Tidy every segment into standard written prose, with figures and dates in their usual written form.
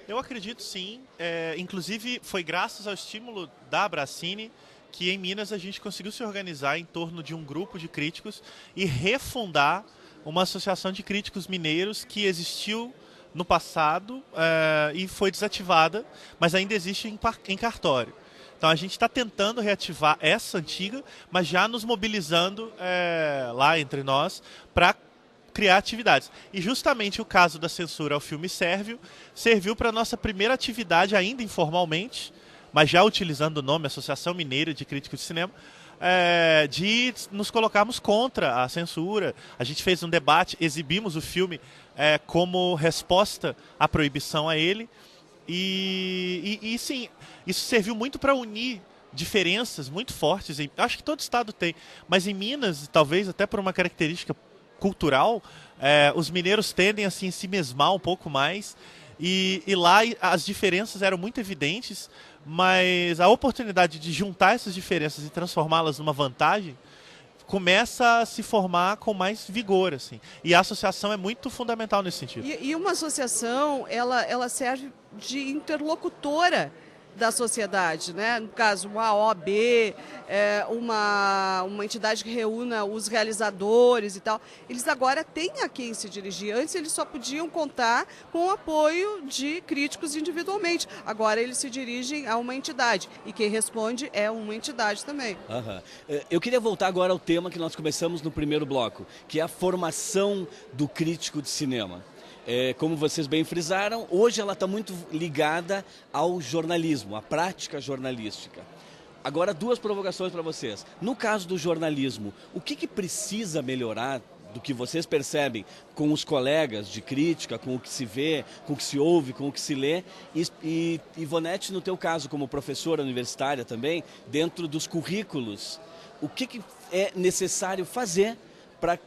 Eu acredito sim. Inclusive, foi graças ao estímulo da Abracine que em Minas a gente conseguiu se organizar em torno de um grupo de críticos e refundar uma associação de críticos mineiros que existiu no passado e foi desativada, mas ainda existe em cartório. Então a gente está tentando reativar essa antiga, mas já nos mobilizando lá entre nós para criar atividades. E justamente o caso da censura ao filme Sérvio serviu para a nossa primeira atividade, ainda informalmente, mas já utilizando o nome Associação Mineira de Críticos de Cinema, de nos colocarmos contra a censura. A gente fez um debate, exibimos o filme como resposta à proibição a ele. E sim, isso serviu muito para unir diferenças muito fortes. Acho que todo estado tem, mas em Minas, talvez até por uma característica cultural, os mineiros tendem a se ensimesmar um pouco mais. E lá as diferenças eram muito evidentes, mas a oportunidade de juntar essas diferenças e transformá-las numa vantagem começa a se formar com mais vigor, assim. E a associação é muito fundamental nesse sentido. E uma associação, ela serve de interlocutora da sociedade, né? No caso, uma OAB, uma entidade que reúna os realizadores e tal. Eles agora têm a quem se dirigir. Antes eles só podiam contar com o apoio de críticos individualmente. Agora eles se dirigem a uma entidade e quem responde é uma entidade também. Uhum. Eu queria voltar agora ao tema que nós começamos no primeiro bloco, que é a formação do crítico de cinema. Como vocês bem frisaram, hoje ela está muito ligada ao jornalismo, à prática jornalística. Agora, duas provocações para vocês. No caso do jornalismo, o que precisa melhorar do que vocês percebem com os colegas de crítica, com o que se vê, com o que se ouve, com o que se lê? E Ivonete, no teu caso, como professora universitária também, dentro dos currículos, o que é necessário fazer para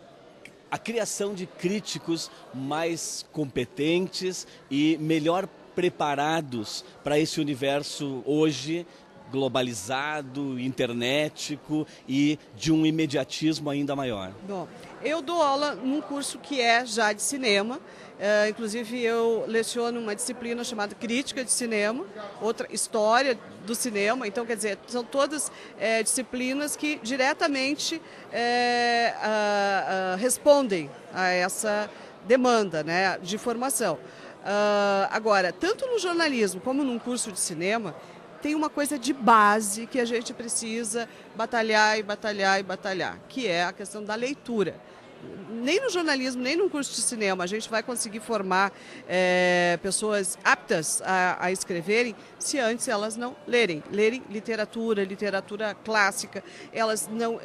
a criação de críticos mais competentes e melhor preparados para esse universo hoje globalizado, internetico e de um imediatismo ainda maior? Bom, eu dou aula num curso que é já de cinema. Inclusive eu leciono uma disciplina chamada Crítica de Cinema, outra História do Cinema. Então, quer dizer, são todas disciplinas que diretamente respondem a essa demanda, né, de formação. Agora, tanto no jornalismo como num curso de cinema, tem uma coisa de base que a gente precisa batalhar e batalhar e batalhar, que é a questão da leitura. Nem no jornalismo, nem no curso de cinema a gente vai conseguir formar pessoas aptas a escreverem se antes elas não lerem literatura clássica, elas não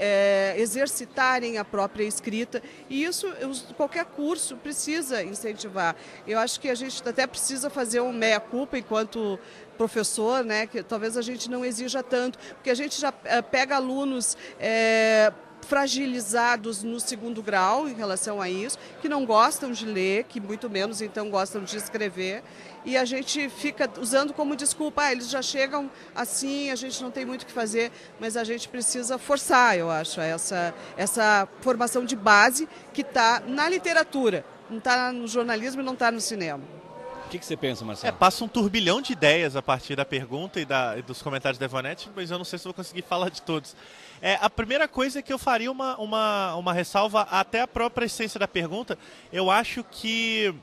exercitarem a própria escrita, e isso qualquer curso precisa incentivar. Eu acho que a gente até precisa fazer um meia-culpa enquanto professor, né, que talvez a gente não exija tanto, porque a gente já pega alunos fragilizados no segundo grau em relação a isso, que não gostam de ler, que muito menos então gostam de escrever, e a gente fica usando como desculpa, eles já chegam assim, a gente não tem muito o que fazer, mas a gente precisa forçar, eu acho, essa formação de base que está na literatura, não está no jornalismo e não está no cinema. O que você pensa, Marcelo? Passa um turbilhão de ideias a partir da pergunta e dos comentários da Ivonete, mas eu não sei se vou conseguir falar de todos. A primeira coisa é que eu faria uma ressalva até a própria essência da pergunta. Eu acho que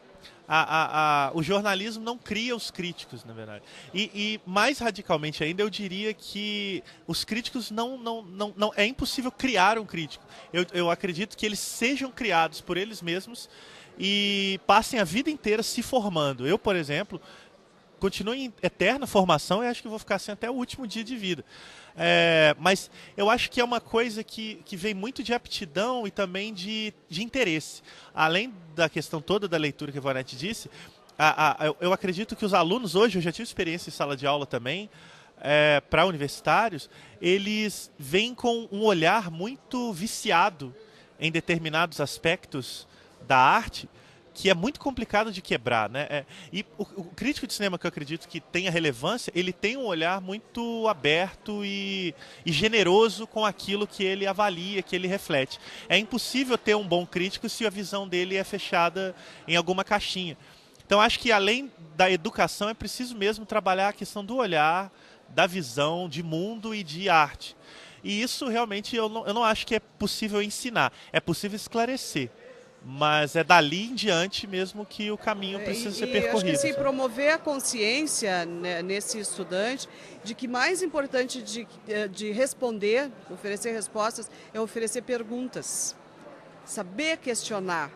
o jornalismo não cria os críticos, na verdade. E mais radicalmente ainda, eu diria que os críticos não é impossível criar um crítico. Eu acredito que eles sejam criados por eles mesmos e passem a vida inteira se formando. Eu, por exemplo, continuo em eterna formação e acho que vou ficar assim até o último dia de vida. Mas eu acho que é uma coisa que vem muito de aptidão e também de interesse. Além da questão toda da leitura que a Ivonete disse, eu acredito que os alunos hoje, eu já tive experiência em sala de aula também, para universitários, eles vêm com um olhar muito viciado em determinados aspectos da arte, que é muito complicado de quebrar, né? E o crítico de cinema, que eu acredito que tenha relevância, ele tem um olhar muito aberto e generoso com aquilo que ele avalia, que ele reflete. É impossível ter um bom crítico se a visão dele é fechada em alguma caixinha. Então acho que além da educação é preciso mesmo trabalhar a questão do olhar, da visão de mundo e de arte. E isso realmente eu não acho que é possível ensinar, é possível esclarecer. Mas é dali em diante mesmo que o caminho precisa ser percorrido. Acho que assim, promover a consciência, né, nesse estudante de que mais importante de responder, oferecer respostas, é oferecer perguntas. Saber questionar,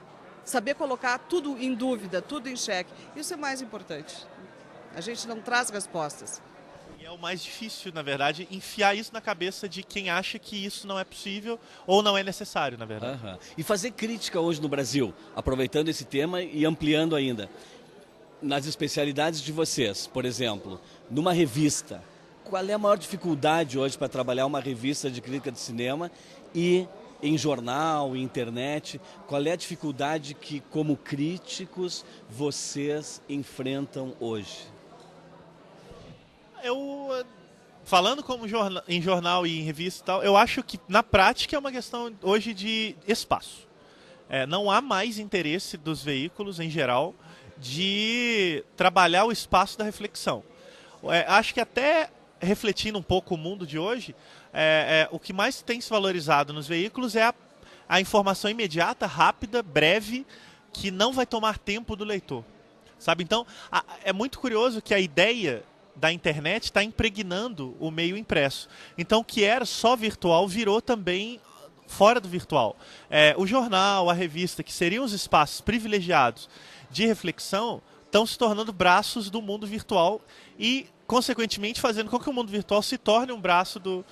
saber colocar tudo em dúvida, tudo em xeque. Isso é mais importante. A gente não traz respostas. E é o mais difícil, na verdade, enfiar isso na cabeça de quem acha que isso não é possível ou não é necessário, na verdade. E fazer crítica hoje no Brasil, aproveitando esse tema e ampliando ainda. Nas especialidades de vocês, por exemplo, numa revista, qual é a maior dificuldade hoje para trabalhar uma revista de crítica de cinema e em jornal, em internet? Qual é a dificuldade que, como críticos, vocês enfrentam hoje? Falando como em jornal e em revista e tal, eu acho que na prática é uma questão hoje de espaço. Não há mais interesse dos veículos em geral de trabalhar o espaço da reflexão. Acho que até refletindo um pouco o mundo de hoje, o que mais tem se valorizado nos veículos é a informação imediata, rápida, breve, que não vai tomar tempo do leitor. Sabe? Então, é muito curioso que a ideia da internet está impregnando o meio impresso. Então, o que era só virtual virou também fora do virtual. O jornal, a revista, que seriam os espaços privilegiados de reflexão, estão se tornando braços do mundo virtual e, consequentemente, fazendo com que o mundo virtual se torne um braço do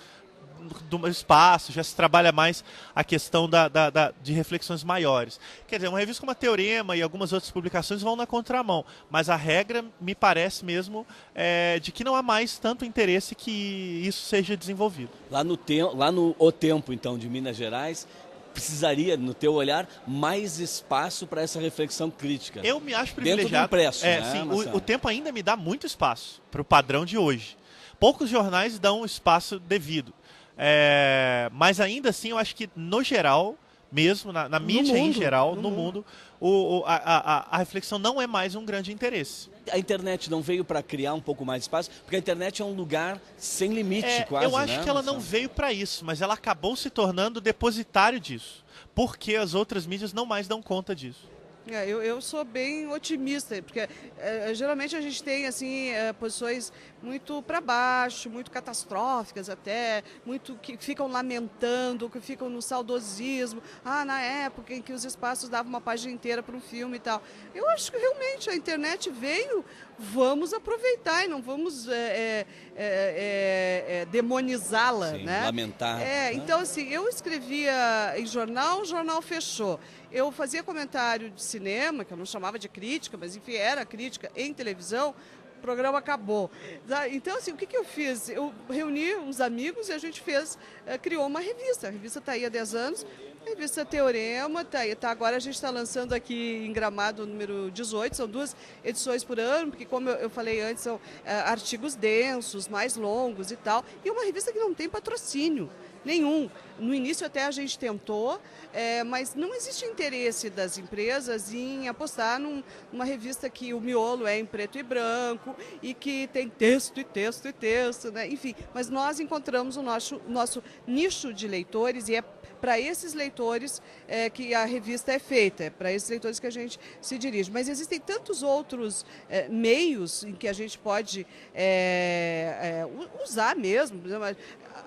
espaço. Já se trabalha mais a questão de reflexões maiores. Quer dizer, uma revista como a Teorema e algumas outras publicações vão na contramão, mas a regra me parece mesmo de que não há mais tanto interesse que isso seja desenvolvido. Lá no O Tempo, então, de Minas Gerais, precisaria, no teu olhar, mais espaço para essa reflexão crítica. Eu me acho privilegiado. Dentro do impresso, né, sim, o Tempo ainda me dá muito espaço para o padrão de hoje. Poucos jornais dão um espaço devido. Mas ainda assim, eu acho que no geral, mesmo na mídia em geral, no mundo, a reflexão não é mais um grande interesse. A internet não veio para criar um pouco mais de espaço, porque a internet é um lugar sem limite, quase, eu acho que ela não veio para isso, mas ela acabou se tornando depositário disso, porque as outras mídias não mais dão conta disso. Eu sou bem otimista, porque geralmente a gente tem assim posições muito para baixo, muito catastróficas até, muito que ficam lamentando, que ficam no saudosismo. Na época em que os espaços davam uma página inteira para um filme e tal. Eu acho que realmente a internet veio, vamos aproveitar e não vamos demonizá-la, né? Lamentar. Né? Então assim, eu escrevia em jornal, o jornal fechou. Eu fazia comentário de cinema, que eu não chamava de crítica, mas enfim, era crítica em televisão, o programa acabou. Então, assim, o que eu fiz? Eu reuni uns amigos e a gente criou uma revista. A revista está aí há 10 anos, a revista Teorema, agora a gente está lançando aqui em Gramado o número 18, são 2 edições por ano, porque como eu falei antes, são artigos densos, mais longos e tal, e uma revista que não tem patrocínio nenhum. No início até a gente tentou, mas não existe interesse das empresas em apostar numa revista que o miolo é em preto e branco e que tem texto e texto e texto, né? Enfim, mas nós encontramos o nosso nicho de leitores e é para esses leitores que a revista é feita, é para esses leitores que a gente se dirige. Mas existem tantos outros meios em que a gente pode usar mesmo.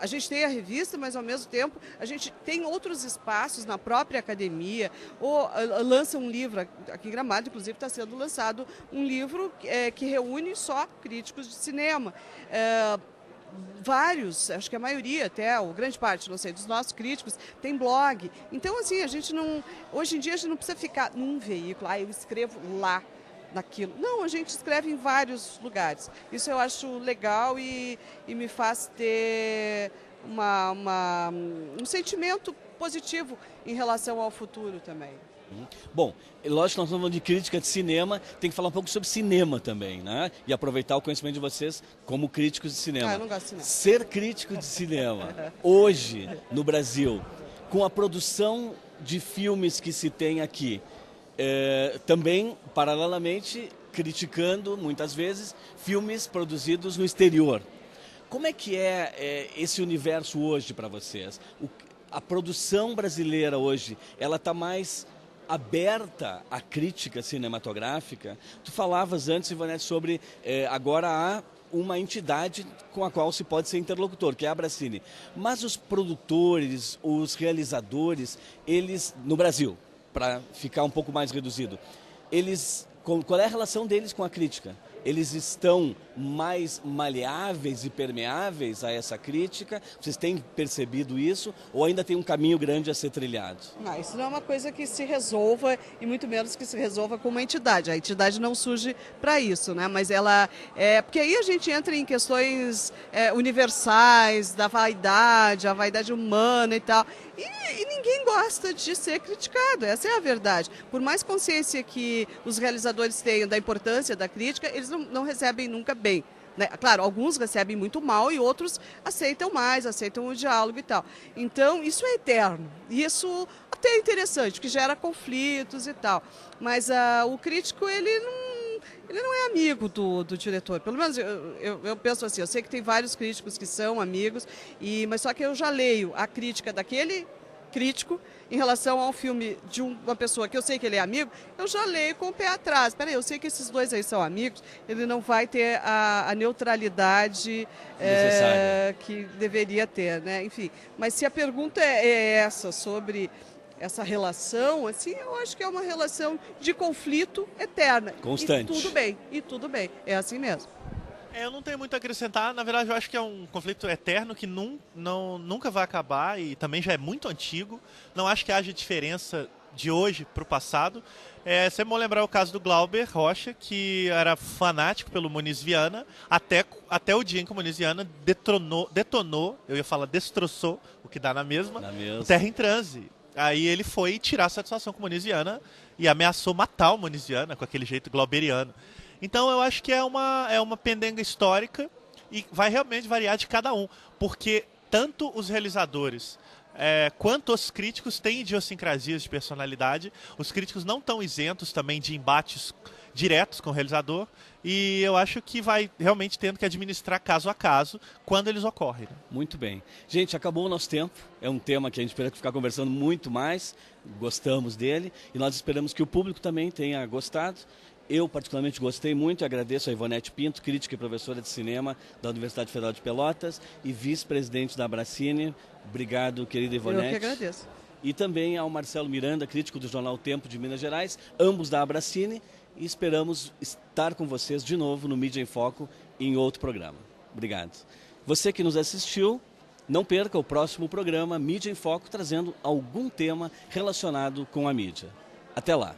A gente tem a revista, mas ao mesmo tempo a gente tem outros espaços na própria academia, ou lança um livro, aqui em Gramado inclusive está sendo lançado um livro que reúne só críticos de cinema. Vários, acho que a maioria até, ou grande parte, não sei, dos nossos críticos tem blog. Então assim, a gente não, hoje em dia a gente não precisa ficar num veículo, eu escrevo lá naquilo. Não, a gente escreve em vários lugares. Isso eu acho legal e me faz ter um sentimento positivo em relação ao futuro também. Bom, lógico que nós estamos falando de crítica de cinema, tem que falar um pouco sobre cinema também, né? E aproveitar o conhecimento de vocês como críticos de cinema. Eu não gosto de cinema. Ser crítico de cinema, hoje, no Brasil, com a produção de filmes que se tem aqui, também, paralelamente, criticando, muitas vezes, filmes produzidos no exterior. Como é que é esse universo hoje para vocês? A produção brasileira hoje, ela está mais aberta à crítica cinematográfica? Tu falavas antes, Ivonete, sobre agora há uma entidade com a qual se pode ser interlocutor, que é a Abracine. Mas os produtores, os realizadores, eles, no Brasil, para ficar um pouco mais reduzido, qual é a relação deles com a crítica? Eles estão mais maleáveis e permeáveis a essa crítica? Vocês têm percebido isso? Ou ainda tem um caminho grande a ser trilhado? Não, isso não é uma coisa que se resolva, e muito menos que se resolva com uma entidade. A entidade não surge para isso, né? Mas ela porque aí a gente entra em questões universais, da vaidade, a vaidade humana e tal. E ninguém gosta de ser criticado, essa é a verdade. Por mais consciência que os realizadores tenham da importância da crítica, eles não recebem nunca bem. Né? Claro, alguns recebem muito mal e outros aceitam mais, aceitam o diálogo e tal. Então, isso é eterno. E isso até é interessante, porque gera conflitos e tal. Mas o crítico, ele não é amigo do diretor. Pelo menos eu penso assim, eu sei que tem vários críticos que são amigos, mas só que eu já leio a crítica daquele crítico em relação ao filme de uma pessoa que eu sei que ele é amigo, eu já leio com o pé atrás. Peraí, eu sei que esses dois aí são amigos, ele não vai ter a neutralidade que deveria ter, né? Enfim, mas se a pergunta é essa, sobre essa relação, assim, eu acho que é uma relação de conflito eterna. Constante. E tudo bem, é assim mesmo. Eu não tenho muito a acrescentar. Na verdade, eu acho que é um conflito eterno que nunca vai acabar e também já é muito antigo. Não acho que haja diferença de hoje para o passado. Sempre bom lembrar o caso do Glauber Rocha, que era fanático pelo Muniz Viana, até o dia em que o Muniz Viana detonou, eu ia falar destroçou, o que dá na mesma, o Terra em Transe. Aí ele foi tirar satisfação com o Muniz Viana e ameaçou matar o Muniz Viana com aquele jeito glauberiano. Então eu acho que é uma pendenga histórica e vai realmente variar de cada um, porque tanto os realizadores quanto os críticos têm idiosincrasias de personalidade. Os críticos não estão isentos também de embates diretos com o realizador e eu acho que vai realmente tendo que administrar caso a caso quando eles ocorrem. Né? Muito bem. Gente, acabou o nosso tempo. É um tema que a gente espera ficar conversando muito mais. Gostamos dele e nós esperamos que o público também tenha gostado. Eu, particularmente, gostei muito e agradeço a Ivonete Pinto, crítica e professora de cinema da Universidade Federal de Pelotas e vice-presidente da Abracine. Obrigado, querida Ivonete. Eu que agradeço. E também ao Marcelo Miranda, crítico do jornal O Tempo de Minas Gerais, ambos da Abracine, e esperamos estar com vocês de novo no Mídia em Foco em outro programa. Obrigado. Você que nos assistiu, não perca o próximo programa Mídia em Foco, trazendo algum tema relacionado com a mídia. Até lá.